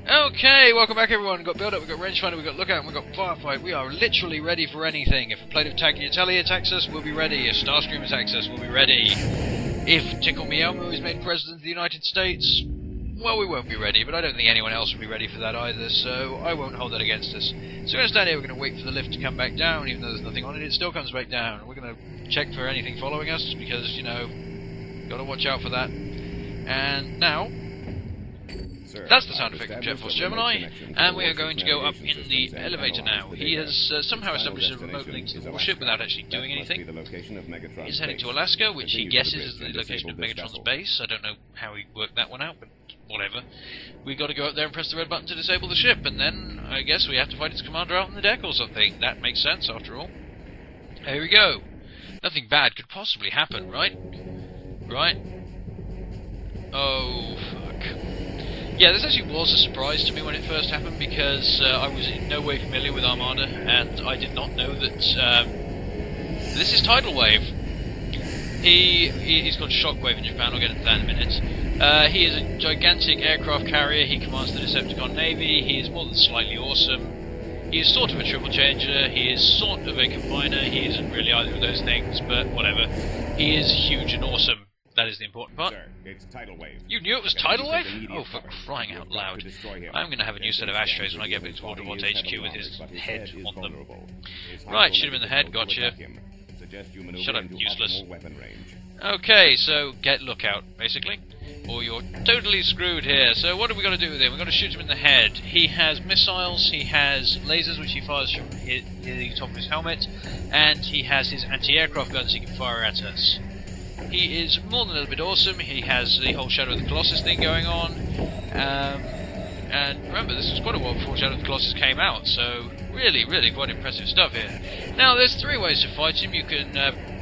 Okay, welcome back everyone. We've got build up, we've got rangefinder, we've got lookout, and we've got firefight. We are literally ready for anything. If a plate of tagliatelle attacks us, we'll be ready. If Starscream attacks us, we'll be ready. If Tickle Me Elmo is made President of the United States, well, we won't be ready, but I don't think anyone else will be ready for that either, so I won't hold that against us. So we're going to stand here, we're going to wait for the lift to come back down, even though there's nothing on it, it still comes back down. We're going to check for anything following us, because, you know, got to watch out for that. And now, that's the sound effect of Jet Force Gemini, and we are going to go up in the elevator now. He has somehow established a remote link to the warship without actually doing anything. He's heading to Alaska, which he guesses is the location of Megatron's base. I don't know how he worked that one out, but whatever. We've got to go up there and press the red button to disable the ship, and then I guess we have to fight its commander out on the deck or something. That makes sense, after all. Here we go. Nothing bad could possibly happen, right? Right? Oh, fuck. Yeah, this actually was a surprise to me when it first happened, because I was in no way familiar with Armada, and I did not know that this is Tidal Wave. He's called Shockwave in Japan, I'll get into that in a minute. He is a gigantic aircraft carrier, he commands the Decepticon Navy, he is more than slightly awesome. He is sort of a triple changer, he is sort of a combiner, he isn't really either of those things, but whatever. He is huge and awesome. That is the important part. Sir, it's Tidal Wave. You knew it was Tidal Wave? Oh, for crying out loud. I'm going to have a new set of ashtrays when I get back to Autobot HQ with his head on them. Right, shoot him in the head, gotcha. Shut up, useless. Okay, so get lookout, basically. Or you're totally screwed here. So what have we got to do with him? We've got to shoot him in the head. He has missiles, he has lasers which he fires from the top of his helmet, and he has his anti-aircraft guns he can fire at us. He is more than a little bit awesome. He has the whole Shadow of the Colossus thing going on. And remember, this was quite a while before Shadow of the Colossus came out, so really, really quite impressive stuff here. Now, there's three ways to fight him. You can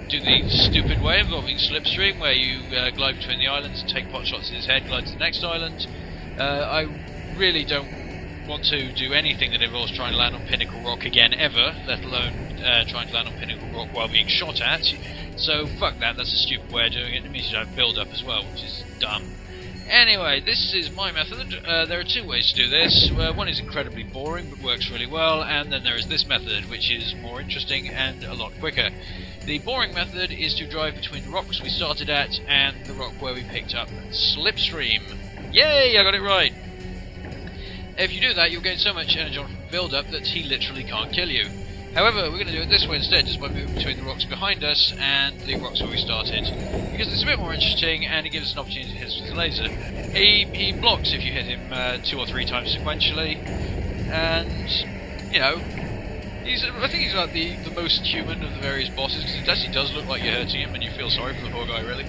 do the stupid way involving Slipstream, where you glide between the islands and take pot shots in his head, glide to the next island. I really don't want to do anything that involves trying to land on Pinnacle Rock again ever, let alone trying to land on Pinnacle Rock while being shot at. So fuck that, that's a stupid way of doing it. It means you don't build up as well, which is dumb. Anyway, this is my method. There are two ways to do this. One is incredibly boring but works really well, and then there is this method, which is more interesting and a lot quicker. The boring method is to drive between the rocks we started at and the rock where we picked up Slipstream. Yay, I got it right! If you do that, you'll gain so much energy from build-up that he literally can't kill you. However, we're going to do it this way instead, just by moving between the rocks behind us and the rocks where we started. Because it's a bit more interesting, and it gives us an opportunity to hit us with his laser. He blocks if you hit him 2 or 3 times sequentially, and, you know, I think he's like the most human of the various bosses, because it actually does look like you're hurting him, and you feel sorry for the poor guy, really.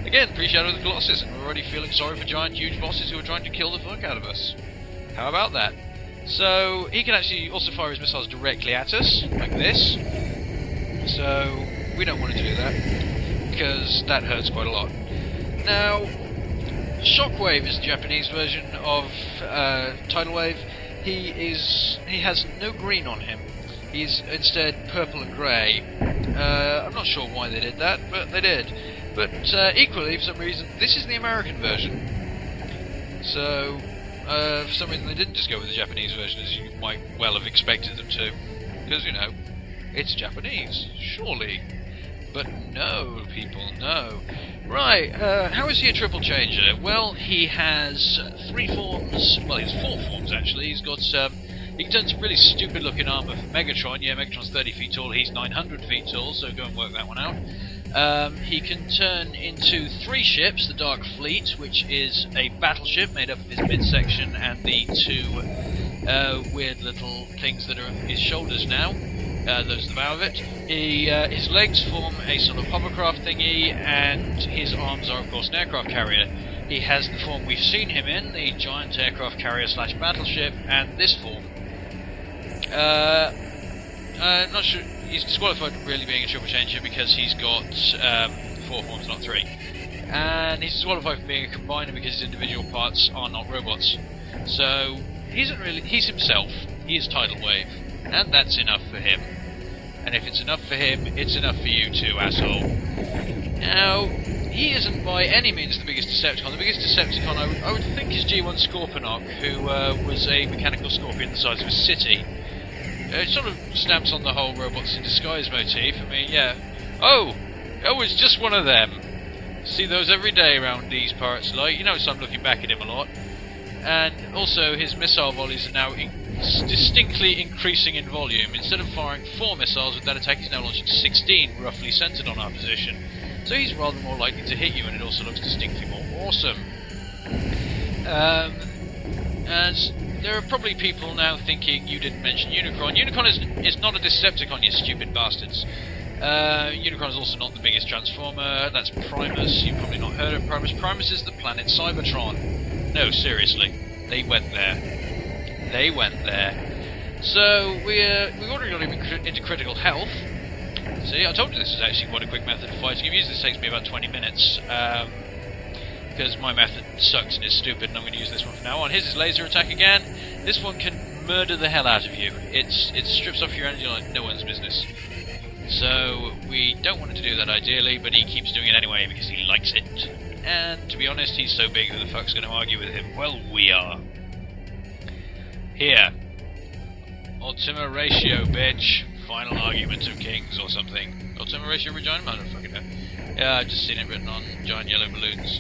Again, pre-Shadow of the Colossus, and we're already feeling sorry for giant, huge bosses who are trying to kill the fuck out of us. How about that? So, he can actually also fire his missiles directly at us, like this. So, we don't want to do that, because that hurts quite a lot. Now, Shockwave is the Japanese version of Tidal Wave. He has no green on him. He's instead purple and grey. I'm not sure why they did that, but they did. But equally, for some reason, this is the American version. So, for some reason they didn't just go with the Japanese version, as you might well have expected them to. Because, you know, it's Japanese, surely. But no, people, no. Right, how is he a triple changer? Well, he has 3 forms, well, he has 4 forms actually. He's got, he can turn some really stupid looking armour for Megatron. Yeah, Megatron's 30 feet tall, he's 900 feet tall, so go and work that one out. He can turn into 3 ships, the Dark Fleet, which is a battleship made up of his midsection and the 2 weird little things that are on his shoulders now. Those are the bow of it. His legs form a sort of hovercraft thingy, and his arms are of course an aircraft carrier. He has the form we've seen him in, the giant aircraft carrier slash battleship, and this form. I'm not sure. He's disqualified from really being a triple changer because he's got 4 forms, not 3. And he's disqualified from being a combiner because his individual parts are not robots. So he isn't really. He's himself. He is Tidal Wave, and that's enough for him. And if it's enough for him, it's enough for you too, asshole. Now, he isn't by any means the biggest Decepticon. The biggest Decepticon I would think is G1 Scorponok, who was a mechanical scorpion the size of a city. It sort of stamps on the whole robots in disguise motif. I mean, yeah. Oh, it's just one of them. See those every day around these parts, like, you know, so I'm looking back at him a lot. And also his missile volleys are now distinctly increasing in volume. Instead of firing 4 missiles with that attack, he's now launching 16, roughly centered on our position. So he's rather more likely to hit you, and it also looks distinctly more awesome. As there are probably people now thinking you didn't mention Unicron. Unicron is not a Decepticon, you stupid bastards. Unicron is also not the biggest Transformer. That's Primus. You've probably not heard of Primus. Primus is the planet Cybertron. No, seriously. They went there. They went there. So, we've already got him into critical health. See, I told you this is actually quite a quick method of fighting him. Usually this takes me about 20 minutes. Because my method sucks and is stupid, and I'm going to use this one from now on. Here's his laser attack again. This one can murder the hell out of you. It strips off your energy like no one's business. So, we don't want him to do that ideally, but he keeps doing it anyway because he likes it. And, to be honest, he's so big that the fuck's going to argue with him? Well, we are. Here. Ultima Ratio, bitch. Final argument of kings or something. Ultima Ratio Regina? I don't fucking know. Yeah, I've just seen it written on giant yellow balloons.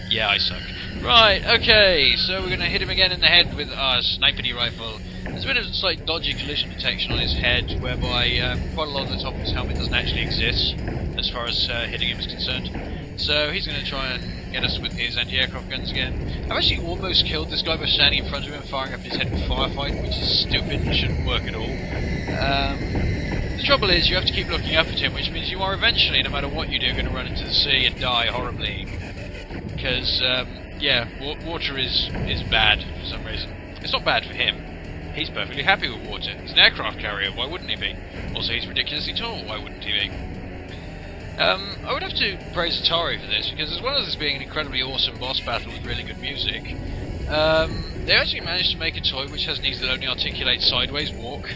Yeah, I suck. Right, okay, so we're going to hit him again in the head with our snipety rifle. There's a bit of slight dodgy collision detection on his head, whereby quite a lot of the top of his helmet doesn't actually exist, as far as hitting him is concerned. So he's going to try and get us with his anti-aircraft guns again. I've actually almost killed this guy by standing in front of him and firing up his head with firefight, which is stupid and shouldn't work at all. The trouble is, you have to keep looking up at him, which means you are eventually, no matter what you do, going to run into the sea and die horribly. Because, yeah, water is bad for some reason. It's not bad for him. He's perfectly happy with water. He's an aircraft carrier, why wouldn't he be? Also, he's ridiculously tall, why wouldn't he be? I would have to praise Atari for this, because as well as this being an incredibly awesome boss battle with really good music, they actually managed to make a toy which has knees that only articulate sideways walk,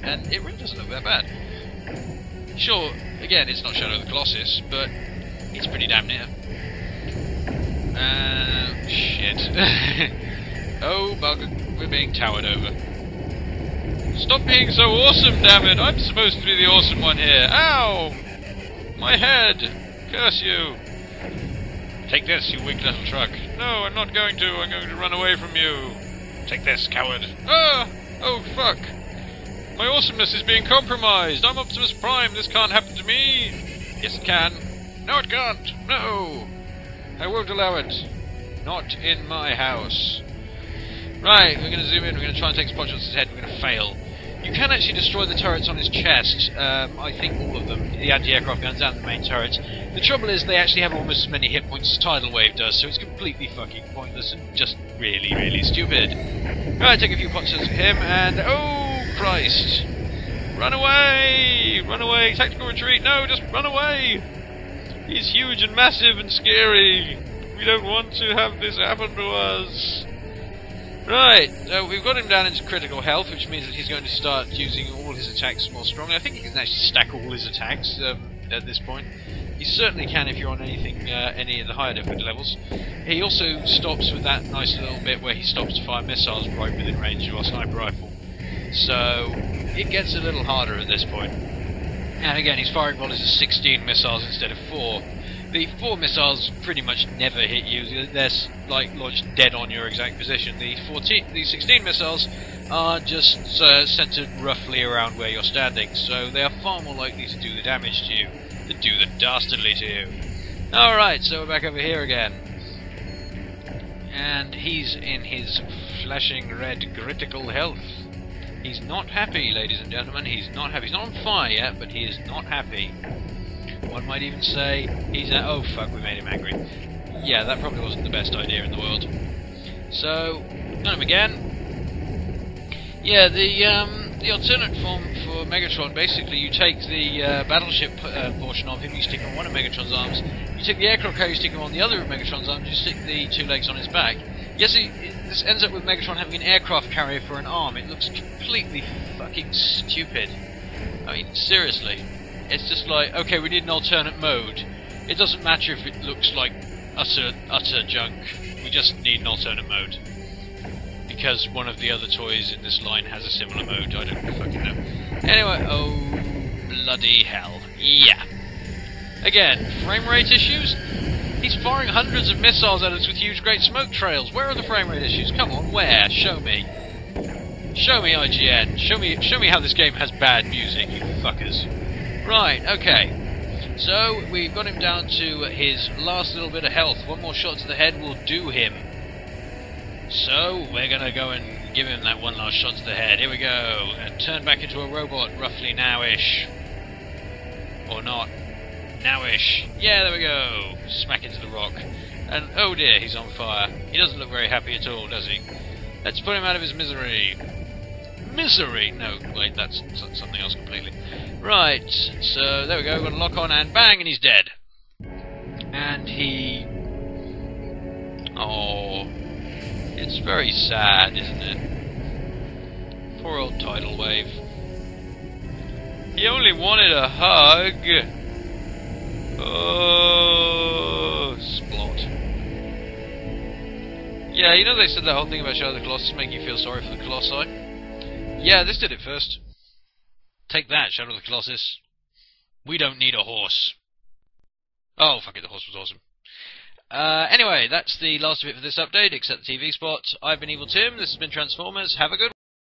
and it really doesn't look that bad. Sure, again, it's not Shadow of the Colossus, but it's pretty damn near. Shit. Oh, bugger, we're being towered over. Stop being so awesome, damn it! I'm supposed to be the awesome one here. Ow! My head! Curse you! Take this, you weak little truck. No, I'm not going to. I'm going to run away from you. Take this, coward. Ah! Oh, fuck! My awesomeness is being compromised. I'm Optimus Prime. This can't happen to me. Yes, it can. No, it can't. No! I won't allow it. Not in my house. Right, we're going to zoom in. We're going to try and take some pot shots at his head. We're going to fail. You can actually destroy the turrets on his chest. I think all of them. The anti-aircraft guns and the main turrets. The trouble is they actually have almost as many hit points as Tidal Wave does, so it's completely fucking pointless and just really, really stupid. Right, take a few pot shots at him, and oh Christ! Run away! Run away! Tactical retreat! No, just run away! He's huge and massive and scary! We don't want to have this happen to us! Right, so we've got him down into critical health, which means that he's going to start using all his attacks more strongly. I think he can actually stack all his attacks at this point. He certainly can if you're on any of the higher difficulty levels. He also stops with that nice little bit where he stops to fire missiles right within range of our sniper rifle. So it gets a little harder at this point. And again, he's firing volleys of 16 missiles instead of 4. The 4 missiles pretty much never hit you. They're like launched dead on your exact position. The 16 missiles are just centered roughly around where you're standing, so they are far more likely to do the damage to you than do the dastardly to you. Alright, so we're back over here again. And he's in his flashing red critical health. He's not happy, ladies and gentlemen. He's not happy. He's not on fire yet, but he is not happy. One might even say he's oh fuck, we made him angry. Yeah, that probably wasn't the best idea in the world. So, got him again. Yeah, the alternate form for Megatron, basically you take the battleship portion of him, you stick on one of Megatron's arms, you take the aircraft carrier, you stick him on the other of Megatron's arms, you stick the 2 legs on his back. Yes, this ends up with Megatron having an aircraft carrier for an arm. It looks completely fucking stupid. I mean, seriously. It's just like, okay, we need an alternate mode. It doesn't matter if it looks like utter junk. We just need an alternate mode. Because one of the other toys in this line has a similar mode. I don't fucking know. Anyway, oh, bloody hell. Yeah. Again, frame rate issues? He's firing hundreds of missiles at us with huge great smoke trails. Where are the frame rate issues? Come on, where? Show me. Show me, IGN. Show me how this game has bad music, you fuckers. Right, okay. So, we've got him down to his last little bit of health. One more shot to the head will do him. So, we're gonna go and give him that one last shot to the head. Here we go. And turn back into a robot, roughly now-ish. Or not. Now-ish. Yeah, there we go. Smack into the rock. And, oh dear, he's on fire. He doesn't look very happy at all, does he? Let's put him out of his misery. Misery! No, wait, that's something else completely. Right, so there we go, got a lock on and bang, and he's dead. And he... Oh, it's very sad, isn't it? Poor old Tidal Wave. He only wanted a hug. Oh, splot. Yeah, you know they said that whole thing about Shadow of the Colossus making you feel sorry for the Colossi? Yeah, this did it first. Take that, Shadow of the Colossus. We don't need a horse. Oh, fuck it, the horse was awesome. Anyway, that's the last of it for this update, except the TV spot. I've been Evil Tim, this has been Transformers, have a good one.